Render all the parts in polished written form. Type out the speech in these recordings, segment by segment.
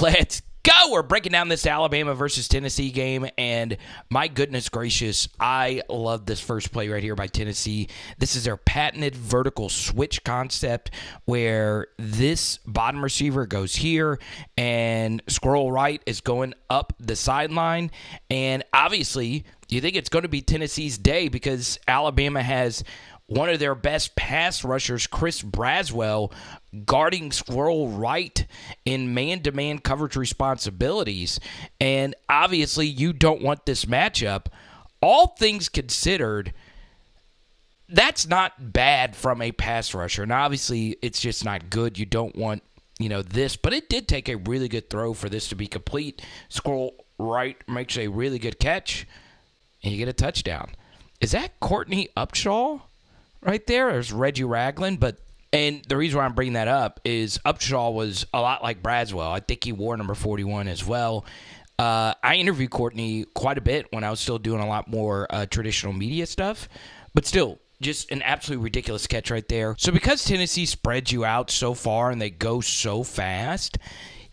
Let's go. We're breaking down this Alabama versus Tennessee game, and my goodness gracious, I love this first play right here by Tennessee. This is their patented vertical switch concept where this bottom receiver goes here and squirrel right is going up the sideline. And obviously, you think it's going to be Tennessee's day because Alabama has one of their best pass rushers, Chris Braswell, guarding squirrel right in man-to-man coverage responsibilities. And obviously, you don't want this matchup. All things considered, that's not bad from a pass rusher. And obviously, it's just not good. You don't want, this. But it did take a really good throw for this to be complete. Squirrel right makes a really good catch, and you get a touchdown. Is that Courtney Upshaw? Right there's Reggie Ragland, and the reason why I'm bringing that up is Upshaw was a lot like Braswell. I think he wore number 41 as well. I interviewed Courtney quite a bit when I was still doing a lot more traditional media stuff, but still, just an absolutely ridiculous catch right there. So because Tennessee spreads you out so far and they go so fast,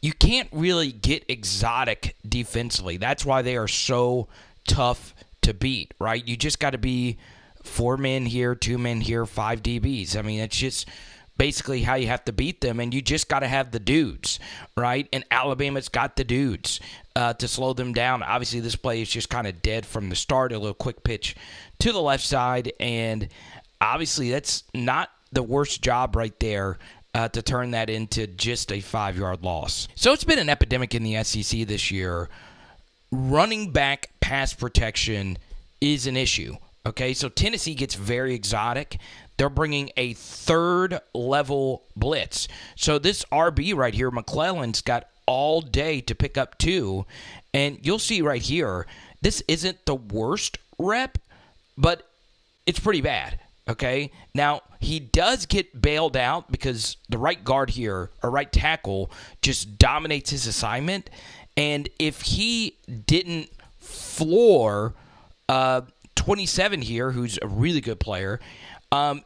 you can't really get exotic defensively. That's why they are so tough to beat, right? You just got to be 4 men here, 2 men here, 5 DBs. I mean, it's just basically how you have to beat them, and you just got to have the dudes, right? And Alabama's got the dudes to slow them down. Obviously, this play is just kind of dead from the start, a little quick pitch to the left side, and obviously that's not the worst job right there to turn that into just a 5-yard loss. So it's been an epidemic in the SEC this year. Running back pass protection is an issue. Okay, so Tennessee gets very exotic. They're bringing a third-level blitz. So this RB right here, McClellan's got all day to pick up 2. And you'll see right here, this isn't the worst rep, but it's pretty bad. Okay, now he does get bailed out because the right guard here, or right tackle, just dominates his assignment. And if he didn't floor 27 here, who's a really good player.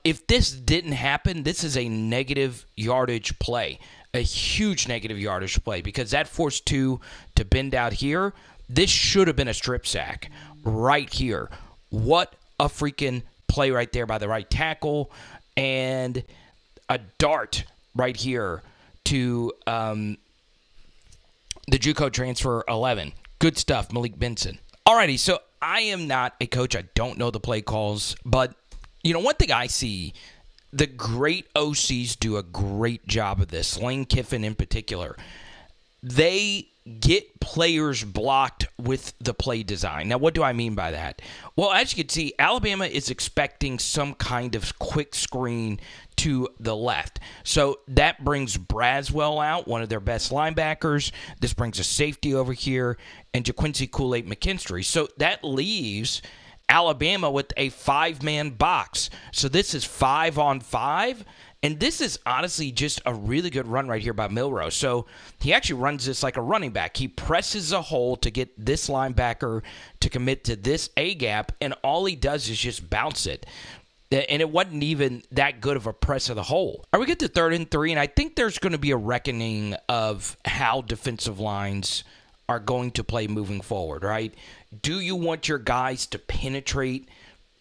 If this didn't happen, this is a negative yardage play, a huge negative yardage play, because that forced 2 to bend out here. This should have been a strip sack right here. What a freaking play right there by the right tackle, and a dart right here to the JUCO transfer 11. Good stuff, Malik Benson. Alrighty, so I am not a coach. I don't know the play calls. But, one thing I see, the great OCs do a great job of this. Lane Kiffin in particular. They get players blocked with the play design. Now, what do I mean by that? Well, as you can see, Alabama is expecting some kind of quick screen to the left. So that brings Braswell out, one of their best linebackers. This brings a safety over here, and JaQuincy Kool-Aid McKinstry. So that leaves Alabama with a 5-man box. So this is 5-on-5. And this is honestly just a really good run right here by Milroe. So he actually runs this like a running back. He presses a hole to get this linebacker to commit to this A-gap, and all he does is just bounce it. And it wasn't even that good of a press of the hole. All right, we get to 3rd and 3, and I think there's going to be a reckoning of how defensive lines are going to play moving forward, right? Do you want your guys to penetrate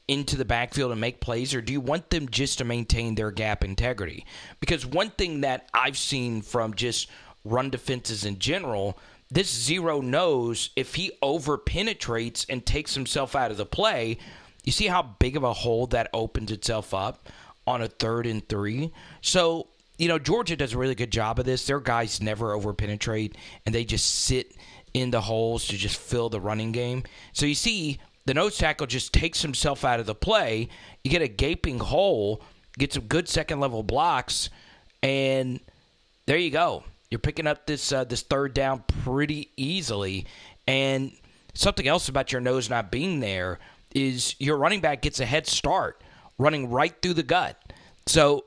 into the backfield and make plays, or do you want them just to maintain their gap integrity? Because one thing that I've seen from just run defenses in general, this zero knows if he over-penetrates and takes himself out of the play, you see how big of a hole that opens itself up on a 3rd and 3? So, Georgia does a really good job of this. Their guys never over-penetrate, and they just sit in the holes to just fill the running game. So you see the nose tackle just takes himself out of the play. You get a gaping hole, get some good second-level blocks, and there you go. You're picking up this 3rd down pretty easily. And something else about your nose not being there is your running back gets a head start running right through the gut. So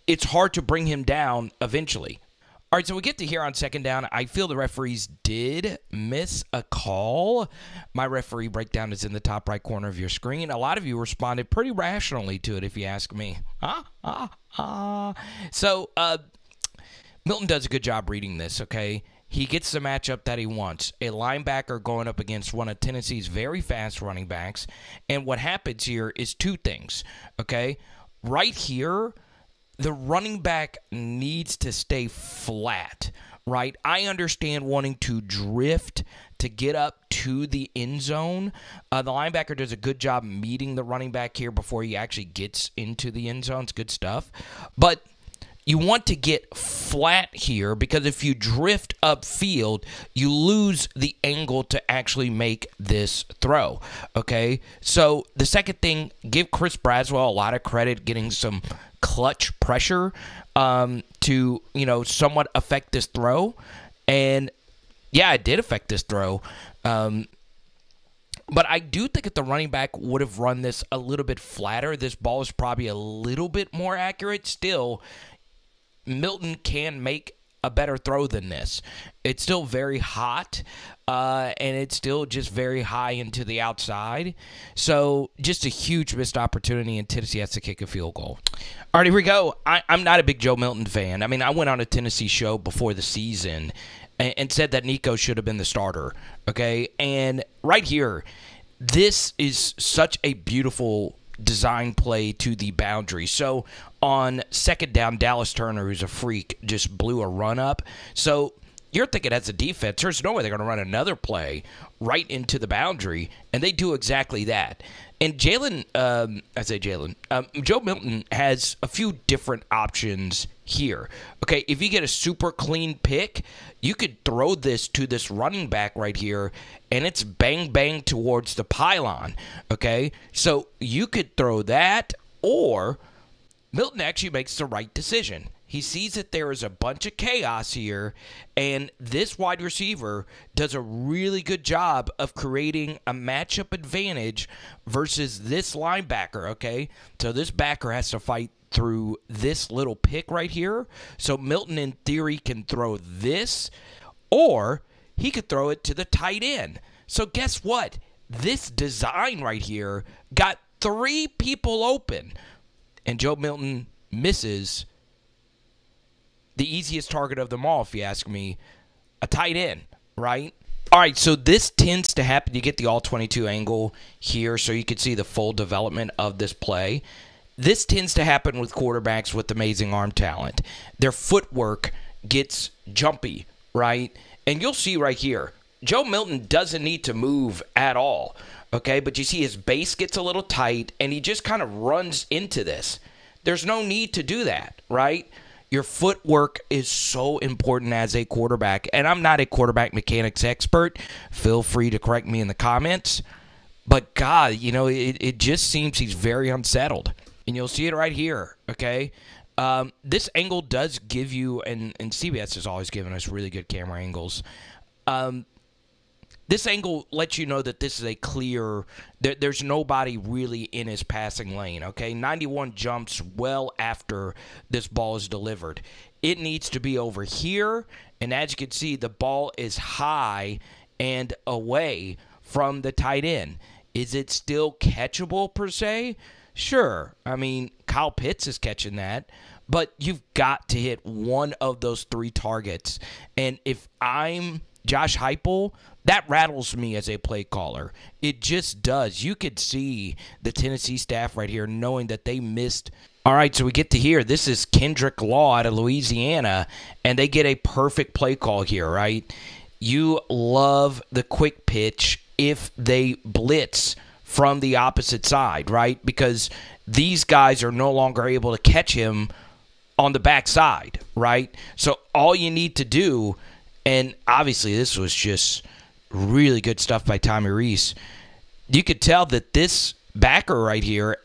it's hard to bring him down eventually. All right, so we get to here on 2nd down. I feel the referees did miss a call. My referee breakdown is in the top right corner of your screen. A lot of you responded pretty rationally to it, if you ask me. So Milton does a good job reading this, okay? he gets the matchup that he wants. A linebacker going up against one of Tennessee's very fast running backs. And what happens here is two things, okay? Right here, the running back needs to stay flat, right? I understand wanting to drift to get up to the end zone. The linebacker does a good job meeting the running back here before he actually gets into the end zone. It's good stuff. But you want to get flat here because if you drift upfield, you lose the angle to actually make this throw, okay? So the second thing, give Chris Braswell a lot of credit getting some clutch pressure to, somewhat affect this throw. And, yeah, it did affect this throw. But I do think if the running back would have run this a little bit flatter, this ball is probably a little bit more accurate. Still, Milton can make a better throw than this. It's still very hot, and it's still just very high into the outside. So just a huge missed opportunity, and Tennessee has to kick a field goal. All right, here we go. I'm not a big Joe Milton fan. I mean, I went on a Tennessee show before the season and said that Nico should have been the starter, okay? And right here, this is such a beautiful design play to the boundary. So on second down, Dallas Turner, who's a freak, just blew a run up. So you're thinking as a defense, there's no way they're going to run another play right into the boundary, and they do exactly that. And Joe Milton has a few different options here. Okay, if you get a super clean pick, you could throw this to this running back right here, and it's bang, bang towards the pylon. Okay, so you could throw that, or Milton actually makes the right decision. He sees that there is a bunch of chaos here, and this wide receiver does a really good job of creating a matchup advantage versus this linebacker, okay? So this backer has to fight through this little pick right here. So Milton, in theory, can throw this, or he could throw it to the tight end. So guess what? This design right here got 3 people open, and Joe Milton misses the easiest target of them all, if you ask me, a tight end, right? All right, so this tends to happen. You get the all-22 angle here, so you can see the full development of this play. This tends to happen with quarterbacks with amazing arm talent. Their footwork gets jumpy, right? And you'll see right here, Joe Milton doesn't need to move at all, okay? But you see his base gets a little tight, and he just kind of runs into this. There's no need to do that, right? Your footwork is so important as a quarterback. And I'm not a quarterback mechanics expert. Feel free to correct me in the comments. But, God, it just seems he's very unsettled. And you'll see it right here, okay? This angle does give you, and CBS has always given us really good camera angles. This angle lets you know that this is a clear, there's nobody really in his passing lane, okay? 91 jumps well after this ball is delivered. It needs to be over here, and as you can see, the ball is high and away from the tight end. Is it still catchable per se? Sure. I mean, Kyle Pitts is catching that, but you've got to hit one of those 3 targets. And if I'm Josh Heupel, that rattles me as a play caller. It just does. You could see the Tennessee staff right here knowing that they missed. All right, so we get to here. This is Kendrick Law out of Louisiana, and they get a perfect play call here, right? You love the quick pitch if they blitz from the opposite side, right? Because these guys are no longer able to catch him on the backside, right? So all you need to do, and obviously this was just really good stuff by Tommy Rees. You could tell that this backer right here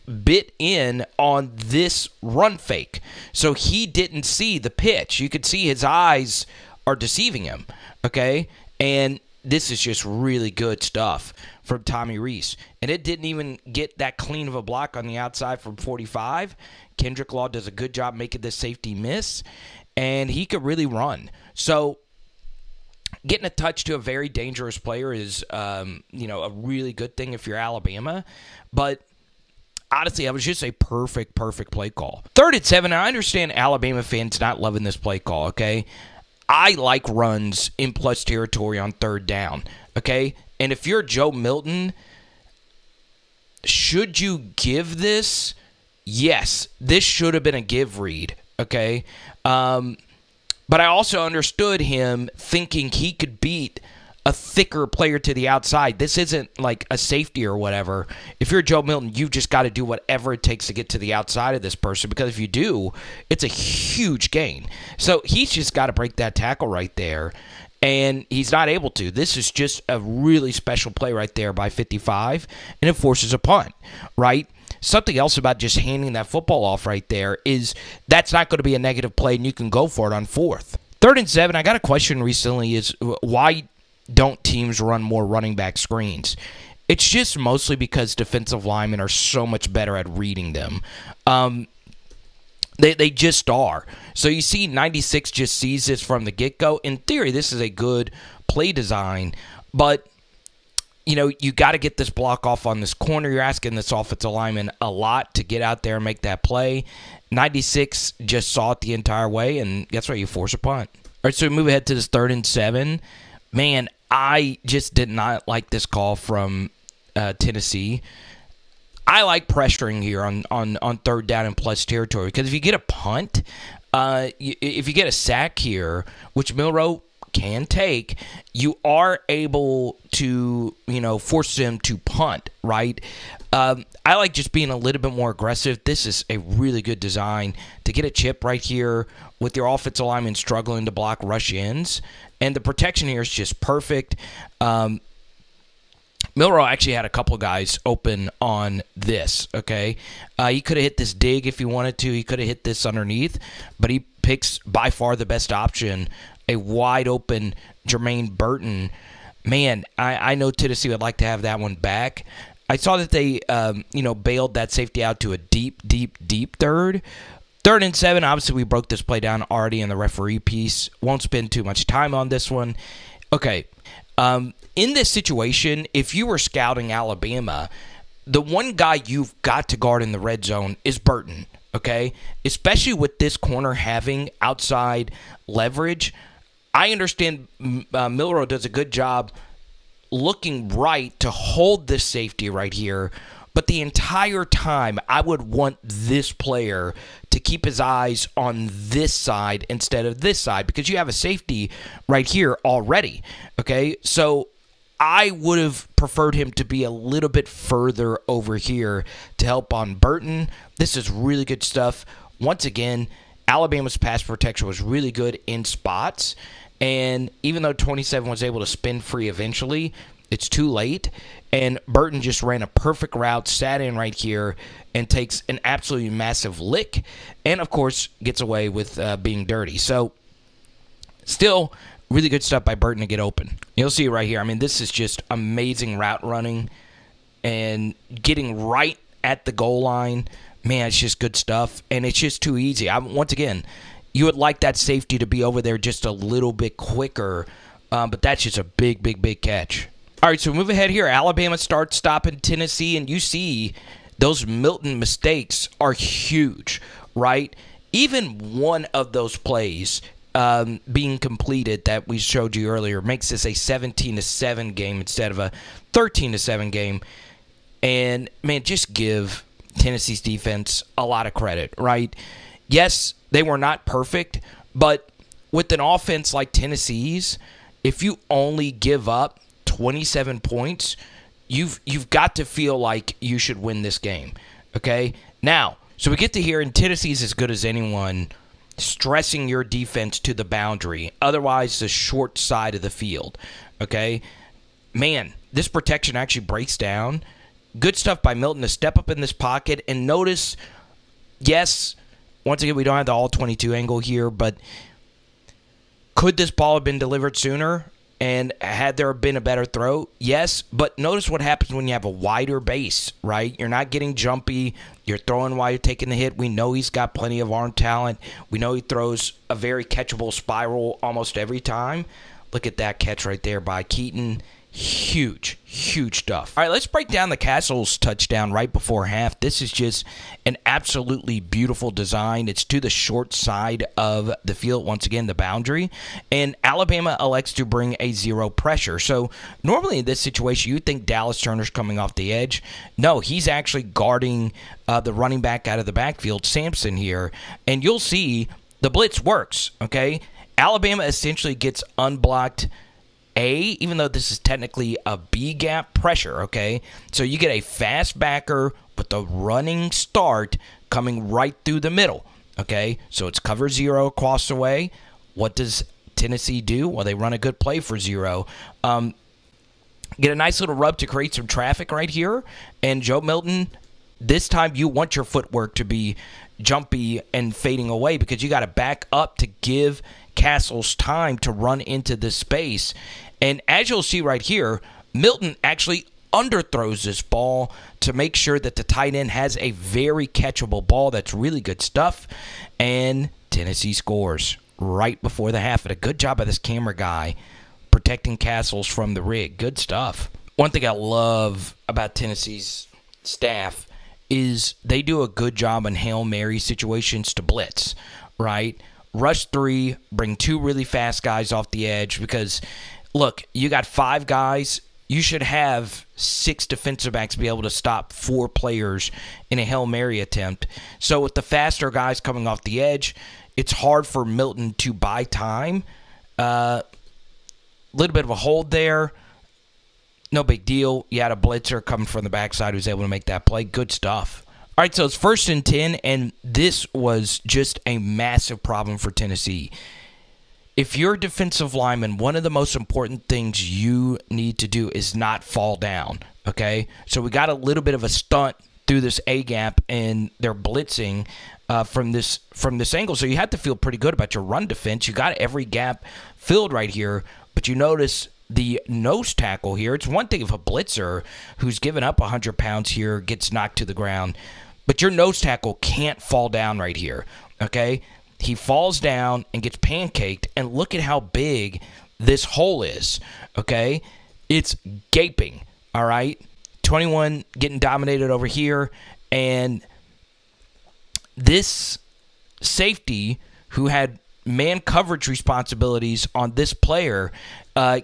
bit in on this run fake. So he didn't see the pitch. You could see his eyes are deceiving him, okay? And this is just really good stuff from Tommy Rees. And it didn't even get that clean of a block on the outside from 45. Kendrick Law does a good job making this safety miss, and he could really run. So getting a touch to a very dangerous player is, a really good thing if you're Alabama. But honestly, that was just a perfect play call. 3rd and 7. I understand Alabama fans not loving this play call, okay? I like runs in plus territory on third down, okay? And if you're Joe Milton, should you give this? Yes, this should have been a give read, okay? But I also understood him thinking he could beat a thicker player to the outside. This isn't like a safety or whatever. If you're Joe Milton, you've just got to do whatever it takes to get to the outside of this person, because if you do, it's a huge gain. So he's just got to break that tackle right there, and he's not able to. This is just a really special play right there by 55, and it forces a punt, right? Something else about just handing that football off right there is that's not going to be a negative play, and you can go for it on fourth. 3rd and 7, I got a question recently is why don't teams run more running back screens? It's just mostly because defensive linemen are so much better at reading them. They just are. So you see 96 just sees this from the get-go. In theory, this is a good play design, but you got to get this block off on this corner. You're asking this offensive lineman a lot to get out there and make that play. 96 just saw it the entire way, and guess what? You force a punt. All right, so we move ahead to this 3rd and 7. Man, I just did not like this call from Tennessee. I like pressuring here on 3rd down and plus territory, because if you get a punt, if you get a sack here, which Milroe can take, you are able to, force them to punt, right? I like just being a little bit more aggressive. This is a really good design to get a chip right here with your offensive lineman struggling to block rush ends. And the protection here is just perfect. Milroe actually had a couple guys open on this, okay? He could have hit this dig if he wanted to. He could have hit this underneath, but he picks by far the best option, a wide-open Jermaine Burton. Man, I know Tennessee would like to have that one back. I saw that they, bailed that safety out to a deep, deep, deep third. 3rd and 7, obviously we broke this play down already in the referee piece. Won't spend too much time on this one. Okay, in this situation, if you were scouting Alabama, the one guy you've got to guard in the red zone is Burton, okay? Especially with this corner having outside leverage. I understand Milroe does a good job looking right to hold this safety right here, but the entire time I would want this player to keep his eyes on this side instead of this side, because you have a safety right here already, okay? So I would have preferred him to be a little bit further over here to help on Burton. This is really good stuff. Once again, Alabama's pass protection was really good in spots, and even though 27 was able to spin free eventually, it's too late, and Burton just ran a perfect route, sat in right here, and takes an absolutely massive lick, and of course gets away with being dirty. So still really good stuff by Burton to get open. You'll see it right here. I mean, this is just amazing route running and getting right at the goal line. Man, it's just good stuff, and it's just too easy. Once again, you would like that safety to be over there just a little bit quicker, but that's just a big, big, big catch. All right, so move ahead here. Alabama starts stopping Tennessee, and you see those Milton mistakes are huge, right? Even one of those plays being completed that we showed you earlier makes this a 17-7 game instead of a 13-7 game. And, man, just give Tennessee's defense a lot of credit, right? Yes, they were not perfect, but with an offense like Tennessee's, if you only give up 27 points, you've got to feel like you should win this game, okay? Now, so we get to hear, and Tennessee's as good as anyone, stressing your defense to the boundary, otherwise the short side of the field, okay? Man, this protection actually breaks down. Good stuff by Milton to step up in this pocket, and notice, yes, once again, we don't have the all-22 angle here, but could this ball have been delivered sooner? And had there been a better throw? Yes, but notice what happens when you have a wider base, right? You're not getting jumpy. You're throwing while you're taking the hit. We know he's got plenty of arm talent. We know he throws a very catchable spiral almost every time. Look at that catch right there by Keaton. Huge, huge stuff. All right, let's break down the Castles touchdown right before half. This is just an absolutely beautiful design. It's to the short side of the field, once again, the boundary. And Alabama elects to bring a zero pressure. So normally in this situation, you'd think Dallas Turner's coming off the edge. No, he's actually guarding the running back out of the backfield, Sampson here. And you'll see the blitz works, okay? Alabama essentially gets unblocked even though this is technically a B gap pressure, okay? So you get a fast backer with the running start coming right through the middle, okay? So it's cover zero across the way. What does Tennessee do? Well, they run a good play for zero. Get a nice little rub to create some traffic right here. And Joe Milton, this time you want your footwork to be jumpy and fading away because you got to back up to give Castles time to run into this space. And as you'll see right here, Milton actually underthrows this ball to make sure that the tight end has a very catchable ball. That's really good stuff. And Tennessee scores right before the half. And a good job by this camera guy protecting Castles from the rig. Good stuff. One thing I love about Tennessee's staff is they do a good job in Hail Mary situations to blitz, right? Rush 3, bring 2 really fast guys off the edge because, look, you got 5 guys. You should have 6 defensive backs be able to stop 4 players in a Hail Mary attempt. So with the faster guys coming off the edge, it's hard for Milton to buy time. Little bit of a hold there. No big deal. You had a blitzer coming from the backside who was able to make that play. Good stuff. All right, so it's 1st and 10, and this was just a massive problem for Tennessee. If you're a defensive lineman, one of the most important things you need to do is not fall down, okay? So we got a little bit of a stunt through this A-gap, and they're blitzing from this angle. So you have to feel pretty good about your run defense. You got every gap filled right here, but you notice the nose tackle here. It's one thing if a blitzer who's given up 100 pounds here gets knocked to the ground, but your nose tackle can't fall down right here, okay? He falls down and gets pancaked, and look at how big this hole is, okay? It's gaping, all right? 21 getting dominated over here, and this safety who had man coverage responsibilities on this player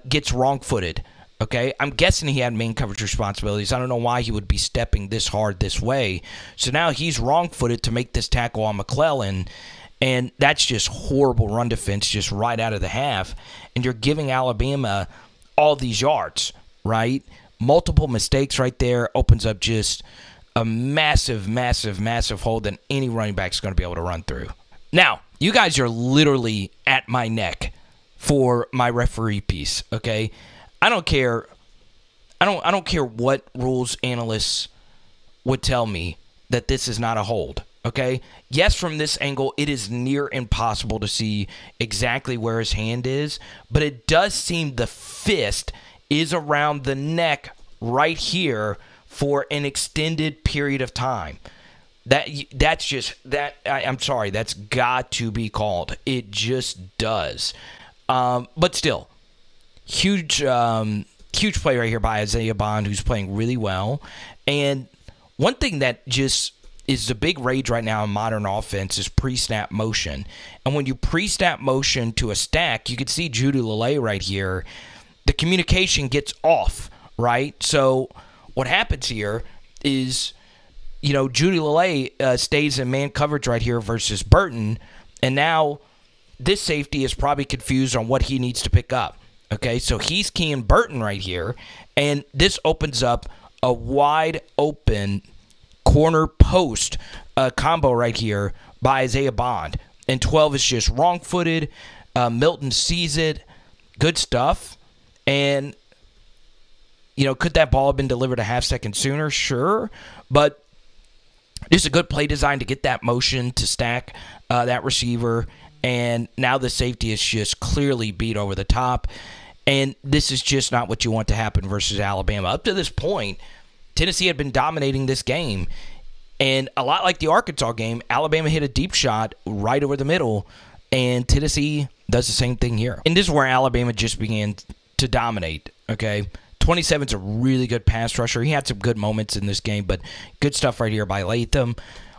gets wrong-footed. Okay, I'm guessing he had main coverage responsibilities. I don't know why he would be stepping this hard this way. So now he's wrong-footed to make this tackle on McClellan, and that's just horrible run defense just right out of the half. And you're giving Alabama all these yards, right? Multiple mistakes right there opens up just a massive, massive, massive hole that any running back is going to be able to run through. Now, you guys are literally at my neck for my referee piece, okay? I don't care. I don't care what rules analysts would tell me that this is not a hold. Okay? Yes, from this angle, it is near impossible to see exactly where his hand is, but it does seem the fist is around the neck right here for an extended period of time. That's just that. I'm sorry. That's got to be called. It just does. But still. Huge play right here by Isaiah Bond, who's playing really well. And one thing that just is the big rage right now in modern offense is pre-snap motion. And when you pre-snap motion to a stack, you can see Judy Lele right here. The communication gets off, right? So what happens here is, Judy Lele stays in man coverage right here versus Burton. And now this safety is probably confused on what he needs to pick up. Okay, so he's keying Burton right here, and this opens up a wide open corner post combo right here by Isaiah Bond. And 12 is just wrong-footed. Milton sees it. Good stuff. And, could that ball have been delivered a half second sooner? Sure. But just a good play design to get that motion to stack that receiver. And now the safety is just clearly beat over the top. And this is just not what you want to happen versus Alabama. Up to this point, Tennessee had been dominating this game. And a lot like the Arkansas game, Alabama hit a deep shot right over the middle. And Tennessee does the same thing here. And this is where Alabama just began to dominate, okay? 27's a really good pass rusher. He had some good moments in this game, but good stuff right here by Latham.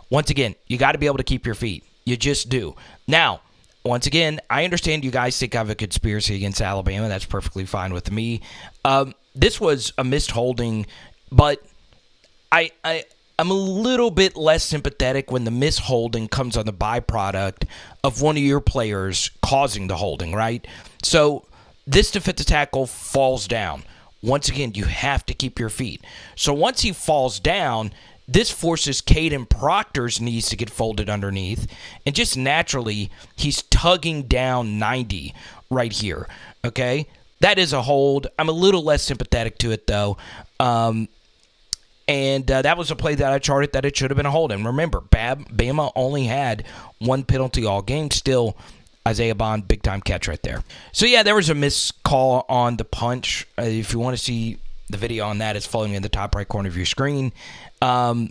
Once again, you got to be able to keep your feet. You just do. Now, once again, I understand you guys think I have a conspiracy against Alabama. That's perfectly fine with me. This was a missed holding, but I'm a little bit less sympathetic when the missed holding comes on the byproduct of one of your players causing the holding, right? So this defensive tackle falls down. Once again, you have to keep your feet. So once he falls down, this forces Caden Proctor's knees to get folded underneath. And just naturally, he's tugging down 90 right here. Okay? That is a hold. I'm a little less sympathetic to it, though. That was a play that I charted that it should have been a hold. And remember, Bama only had one penalty all game. Still, Isaiah Bond, big-time catch right there. So, yeah, there was a missed call on the punch. If you want to see the video on that, it's following in the top right corner of your screen. That's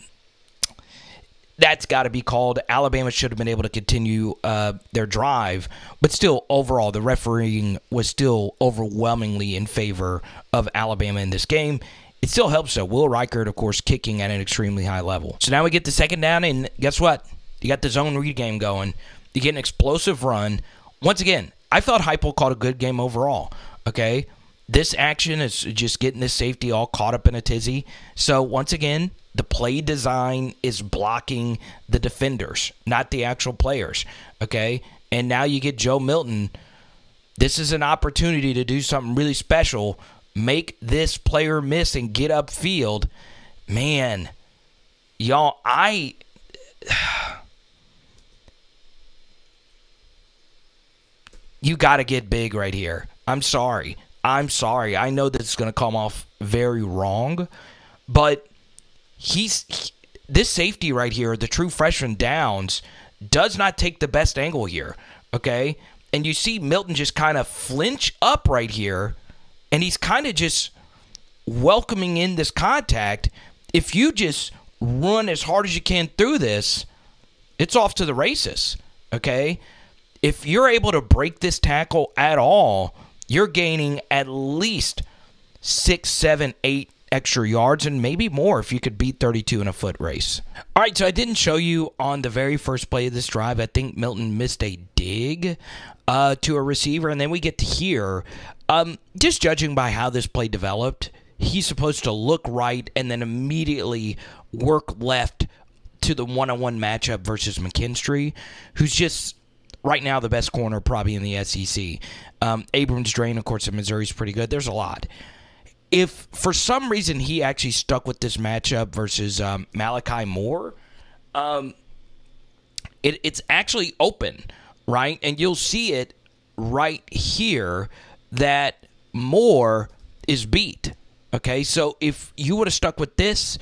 got to be called. Alabama should have been able to continue their drive. But still, overall, the refereeing was still overwhelmingly in favor of Alabama in this game. It still helps, though. Will Reichert, of course, kicking at an extremely high level. So now we get the second down, and guess what? You got the zone read game going. You get an explosive run. Once again, I thought Heupel caught a good game overall, okay? This action is just getting this safety all caught up in a tizzy. So, once again, the play design is blocking the defenders, not the actual players, okay? And now you get Joe Milton. This is an opportunity to do something really special. Make this player miss and get upfield. Man, y'all, you got to get big right here. I'm sorry. I know this is going to come off very wrong, but this safety right here, the true freshman Downs, does not take the best angle here, okay? And you see Milton just kind of flinch up right here, and he's kind of just welcoming in this contact. If you just run as hard as you can through this, it's off to the races, okay? If you're able to break this tackle at all, you're gaining at least 6, 7, 8 extra yards and maybe more if you could beat 32 in a foot race. All right, so I didn't show you on the very first play of this drive. I think Milton missed a dig to a receiver, and then we get to here. Just judging by how this play developed, he's supposed to look right and then immediately work left to the one-on-one matchup versus McKinstry, who's just right now the best corner probably in the SEC. Abrams Drain, of course, in Missouri is pretty good. There's a lot. If for some reason he actually stuck with this matchup versus Malachi Moore, it's actually open, right? And you'll see it right here that Moore is beat. Okay, so if you would have stuck with this,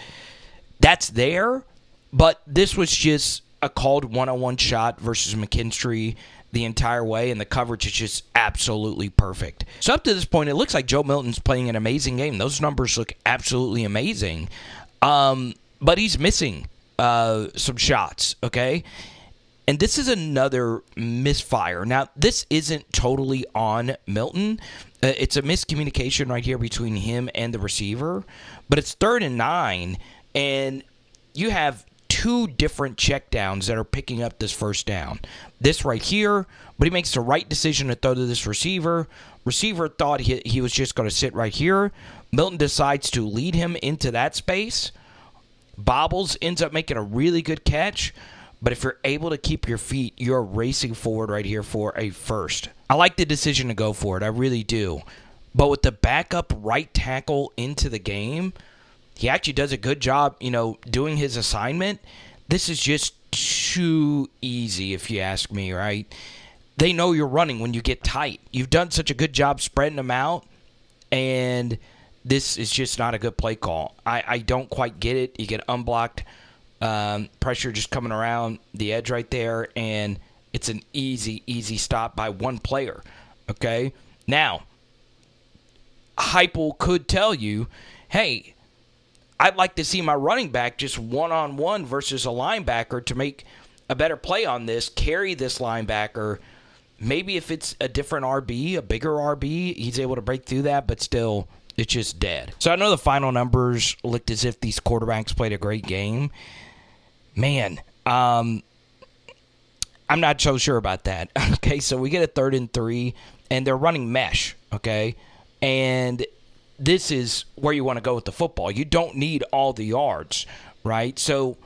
that's there, but this was just a called one-on-one shot versus McKinstry the entire way, and the coverage is just absolutely perfect. So up to this point, it looks like Joe Milton's playing an amazing game. Those numbers look absolutely amazing, but he's missing some shots, okay? And this is another misfire. Now, this isn't totally on Milton. It's a miscommunication right here between him and the receiver, but it's 3rd and 9, and you have two different checkdowns that are picking up this first down. This right here, but he makes the right decision to throw to this receiver. Receiver thought he was just going to sit right here. Milton decides to lead him into that space. Bobbles ends up making a really good catch, but if you're able to keep your feet, you're racing forward right here for a first. I like the decision to go for it. I really do. But with the backup right tackle into the game, he actually does a good job, doing his assignment. This is just too easy, if you ask me, right? They know you're running when you get tight. You've done such a good job spreading them out, and this is just not a good play call. I don't quite get it. You get unblocked pressure just coming around the edge right there, and it's an easy stop by one player, okay? Now, Heupel could tell you, hey, I'd like to see my running back just one-on-one versus a linebacker to make a better play on this, carry this linebacker. Maybe if it's a different RB, a bigger RB, he's able to break through that, but still, It's just dead. So I know the final numbers looked as if these quarterbacks played a great game. Man, I'm not so sure about that. Okay, so we get a 3rd and 3, and they're running mesh, okay? And this is where you want to go with the football. You don't need all the yards, right? So,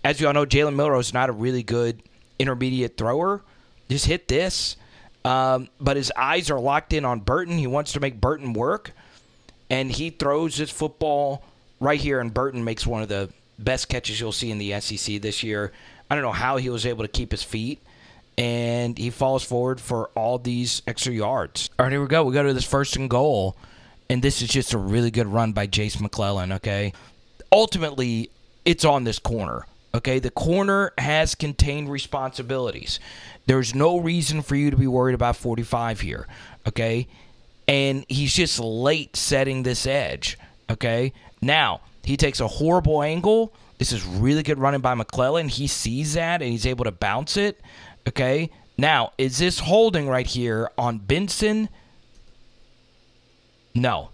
as you all know, Jalen Milroe is not a really good intermediate thrower. Just hit this. But his eyes are locked in on Burton. He wants to make Burton work. And he throws this football right here, and Burton makes one of the best catches you'll see in the SEC this year. I don't know how he was able to keep his feet. And he falls forward for all these extra yards. All right, here we go. We go to this 1st and goal. And this is just a really good run by Jace McClellan, okay? Ultimately, it's on this corner, okay? The corner has contained responsibilities. There's no reason for you to be worried about 45 here, okay? And he's just late setting this edge, okay? Now, he takes a horrible angle. This is really good running by McClellan. He sees that, and he's able to bounce it, okay? Now, is this holding right here on Benson? No,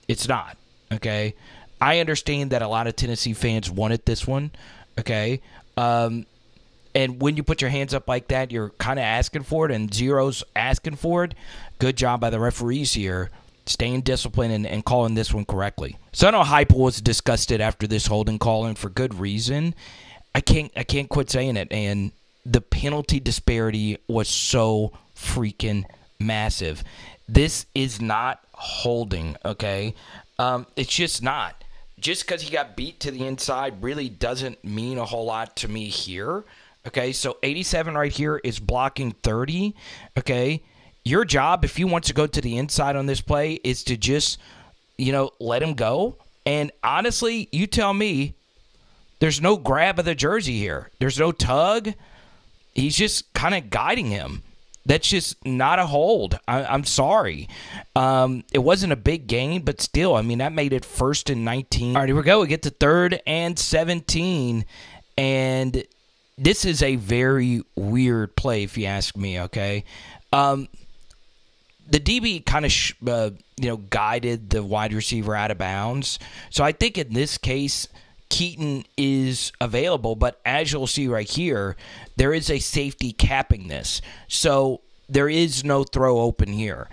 it's not, okay? I understand that a lot of Tennessee fans wanted this one, okay? And when you put your hands up like that, you're kind of asking for it, and Zero's asking for it. Good job by the referees here, staying disciplined and calling this one correctly. So I know Heupel was disgusted after this holding call, and for good reason. I can't quit saying it, and the penalty disparity was so freaking massive. This is not holding, okay? It's just not. Just because he got beat to the inside really doesn't mean a whole lot to me here, okay? So 87 right here is blocking 30, okay? Your job, if you want to go to the inside on this play, is to just, let him go. And honestly, you tell me, there's no grab of the jersey here. There's no tug. He's just kind of guiding him. That's just not a hold. I'm sorry. It wasn't a big gain, but still, that made it 1st and 19. All right, here we go. We get to 3rd and 17, and this is a very weird play, if you ask me, okay? The DB kind of, guided the wide receiver out of bounds. So I think in this case, Keaton is available, but as you'll see right here, there is a safety capping this. So there is no throw open here.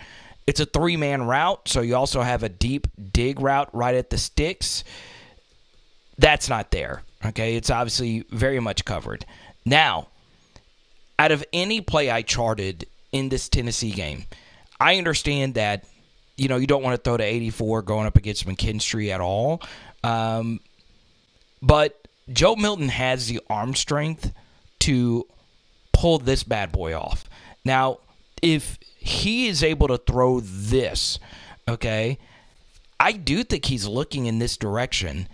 It's a 3-man route, so you also have a deep dig route right at the sticks. That's not there, okay? It's obviously very much covered. Now, out of any play I charted in this Tennessee game, I understand that, you don't want to throw to 84 going up against McKinstry at all. But Joe Milton has the arm strength to pull this bad boy off. Now, if he is able to throw this, okay, I do think he's looking in this direction.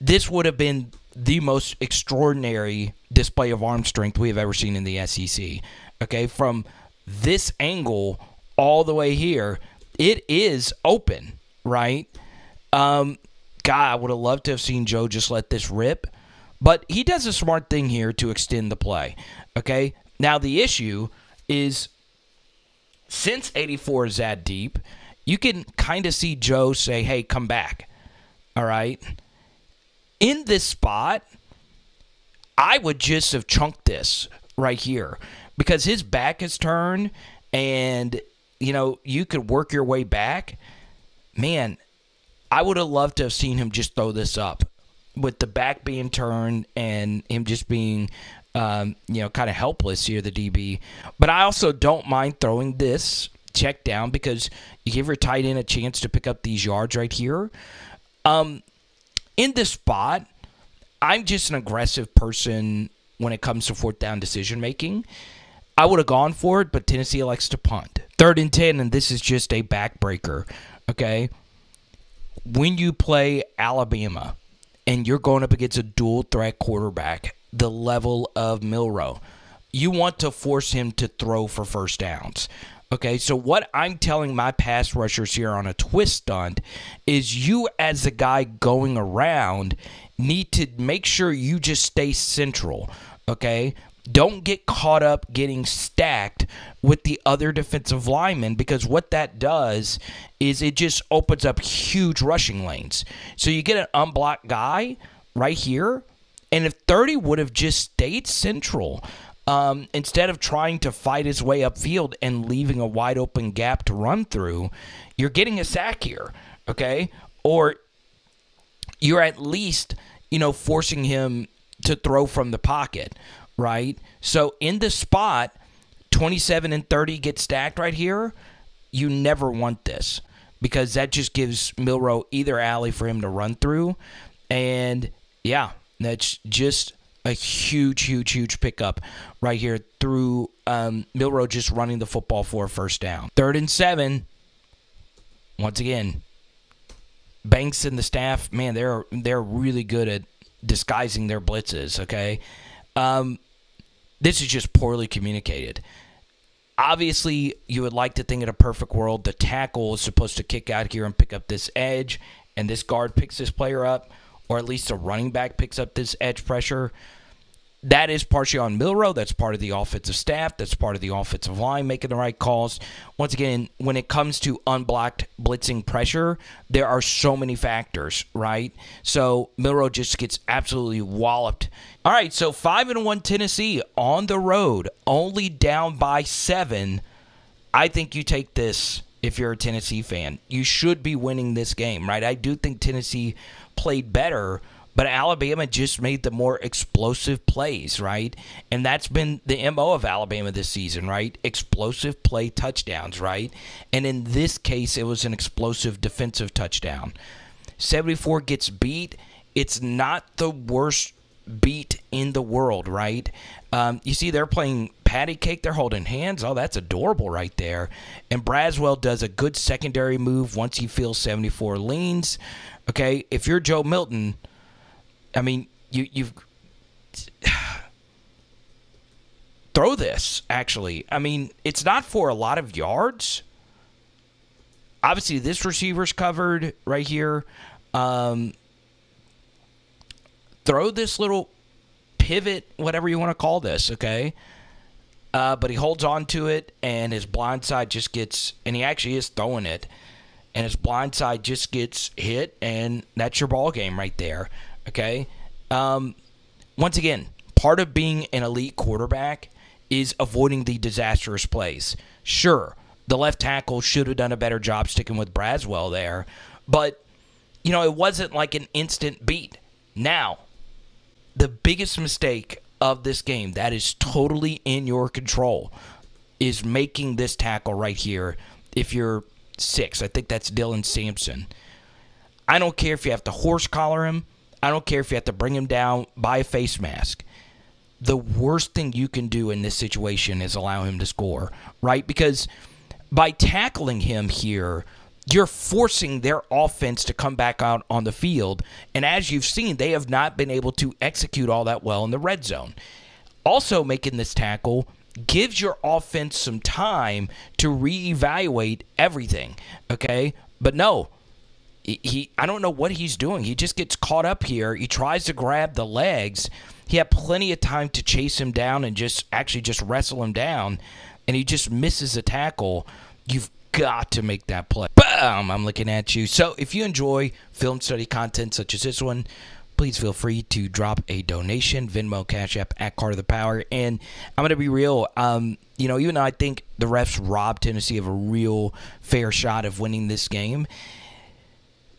This would have been the most extraordinary display of arm strength we have ever seen in the SEC. Okay, from this angle all the way here, it is open, right? God, I would have loved to have seen Joe just let this rip. But he does a smart thing here to extend the play. Okay? Now, the issue is, since 84 is that deep, you can kind of see Joe say, hey, come back. All right? In this spot, I would just have chunked this right here. Because his back is turned, and, you could work your way back. Man, I would have loved to have seen him just throw this up with the back being turned and him just being, kind of helpless here, the DB. But I also don't mind throwing this check down because you give your tight end a chance to pick up these yards right here. In this spot, I'm just an aggressive person when it comes to 4th down decision making. I would have gone for it, but Tennessee likes to punt. 3rd and 10, and this is just a backbreaker, okay? When you play Alabama and you're going up against a dual-threat quarterback, the level of Milroe, you want to force him to throw for first downs. Okay, so what I'm telling my pass rushers here on a twist stunt is you as the guy going around need to make sure you just stay central, okay? don't get caught up getting stacked with the other defensive linemen, because what that does is it just opens up huge rushing lanes. So you get an unblocked guy right here, and if 30 would have just stayed central, instead of trying to fight his way upfield and leaving a wide open gap to run through, you're getting a sack here, okay? Or you're at least, forcing him to throw from the pocket, right? So in the spot, 27 and 30 get stacked right here. You never want this, because that just gives Milroe either alley for him to run through. And, yeah, that's just a huge, huge, huge pickup right here through Milroe just running the football for a first down. 3rd and 7. Once again, Banks and the staff, man, they're really good at disguising their blitzes, okay? This is just poorly communicated. Obviously, you would like to think in a perfect world, the tackle is supposed to kick out here and pick up this edge, and this guard picks this player up, or at least a running back picks up this edge pressure. That is partially on Milroe. That's part of the offensive staff. That's part of the offensive line making the right calls. Once again, when it comes to unblocked blitzing pressure, there are so many factors, right? So Milroe just gets absolutely walloped. All right, so 5-1 Tennessee on the road, only down by 7. I think you take this if you're a Tennessee fan. You should be winning this game, right? I do think Tennessee played better, but Alabama just made the more explosive plays, right? And that's been the MO of Alabama this season, right? Explosive play touchdowns, right? And in this case, it was an explosive defensive touchdown. 74 gets beat. It's not the worst beat in the world, right? You see they're playing patty cake. They're holding hands. Oh, that's adorable right there. And Braswell does a good secondary move once he feels 74 leans. Okay, if you're Joe Milton, I mean, you've throw this, actually. I mean, it's not for a lot of yards. Obviously, this receiver's covered right here. Throw this little pivot, whatever you want to call this, okay? But he holds on to it, and his blind side just gets, and he actually is throwing it, and his blind side just gets hit, and that's your ball game right there. Okay. Once again, part of being an elite quarterback is avoiding the disastrous plays. Sure, the left tackle should have done a better job sticking with Braswell there, but, it wasn't like an instant beat. Now, the biggest mistake of this game that is totally in your control is making this tackle right here if you're 6. I think that's Dylan Sampson. I don't care if you have to horse collar him. I don't care if you have to bring him down by a face mask. The worst thing you can do in this situation is allow him to score, right? Because by tackling him here, you're forcing their offense to come back out on the field. And as you've seen, they have not been able to execute all that well in the red zone. Also, making this tackle gives your offense some time to reevaluate everything, okay? But no. I don't know what he's doing. He just gets caught up here. He tries to grab the legs. He had plenty of time to chase him down and just wrestle him down, and he just misses a tackle. You've got to make that play. Bam! I'm looking at you. So if you enjoy film study content such as this one, please feel free to drop a donation, Venmo, Cash App, at Carter the Power. And I'm going to be real. Even though I think the refs robbed Tennessee of a real fair shot of winning this game,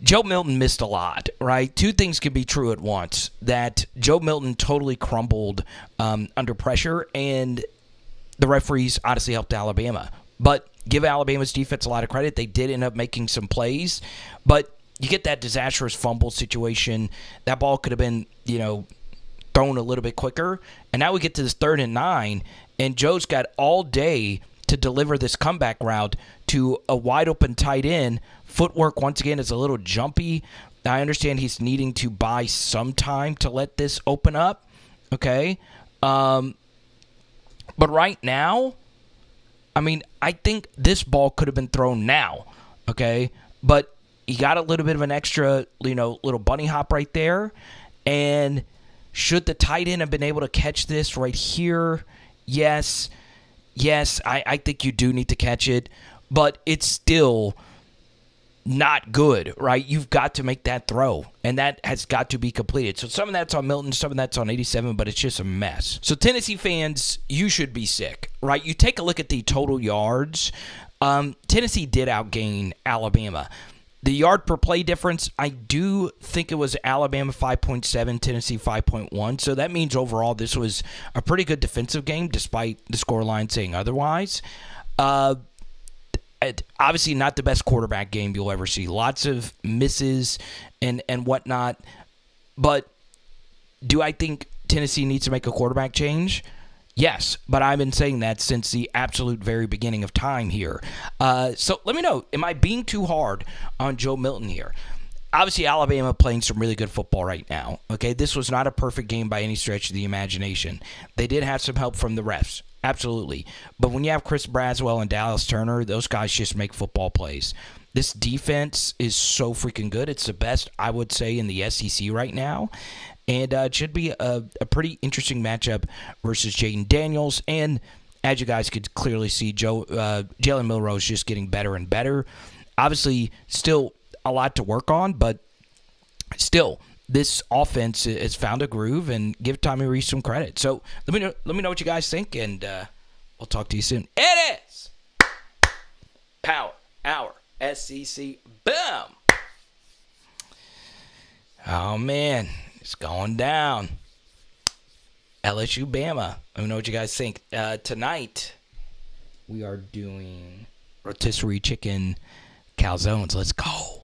Joe Milton missed a lot, right? Two things could be true at once. That Joe Milton totally crumbled under pressure, and the referees honestly helped Alabama. But give Alabama's defense a lot of credit. They did end up making some plays, but you get that disastrous fumble situation. That ball could have been, thrown a little bit quicker. And now we get to this 3rd and 9, and Joe's got all day to deliver this comeback route to a wide open tight end. Footwork, once again, is a little jumpy. I understand he's needing to buy some time to let this open up, okay? But right now, I think this ball could have been thrown now, okay? But he got a little bit of an extra, little bunny hop right there. And Should the tight end have been able to catch this right here? Yes. Yes, I think you do need to catch it, but it's still not good, right? You've got to make that throw, and that has got to be completed. So some of that's on Milton, some of that's on 87, but it's just a mess. So Tennessee fans, you should be sick, right? You take a look at the total yards. Tennessee did outgain Alabama. The yard per play difference, I do think it was Alabama 5.7, Tennessee 5.1. So that means overall this was a pretty good defensive game, despite the scoreline saying otherwise. Obviously not the best quarterback game you'll ever see. Lots of misses and whatnot. But do I think Tennessee needs to make a quarterback change? Yes, but I've been saying that since the absolute very beginning of time here. So let me know, am I being too hard on Joe Milton here? Obviously, Alabama playing some really good football right now. Okay, this was not a perfect game by any stretch of the imagination. They did have some help from the refs, absolutely. But when you have Chris Braswell and Dallas Turner, those guys just make football plays. This defense is so freaking good. It's the best, I would say, in the SEC right now. And it should be a pretty interesting matchup versus Jaden Daniels. And as you guys could clearly see, JALEN MILROE is just getting better and better. Obviously, still a lot to work on, but still, this offense has found a groove, and give Tommy Rees some credit. So let me know what you guys think, and we'll talk to you soon. It is Power Hour SEC. Boom! Oh, man. It's going down. LSU Bama. Let me know what you guys think. Tonight, we are doing rotisserie chicken calzones. Let's go.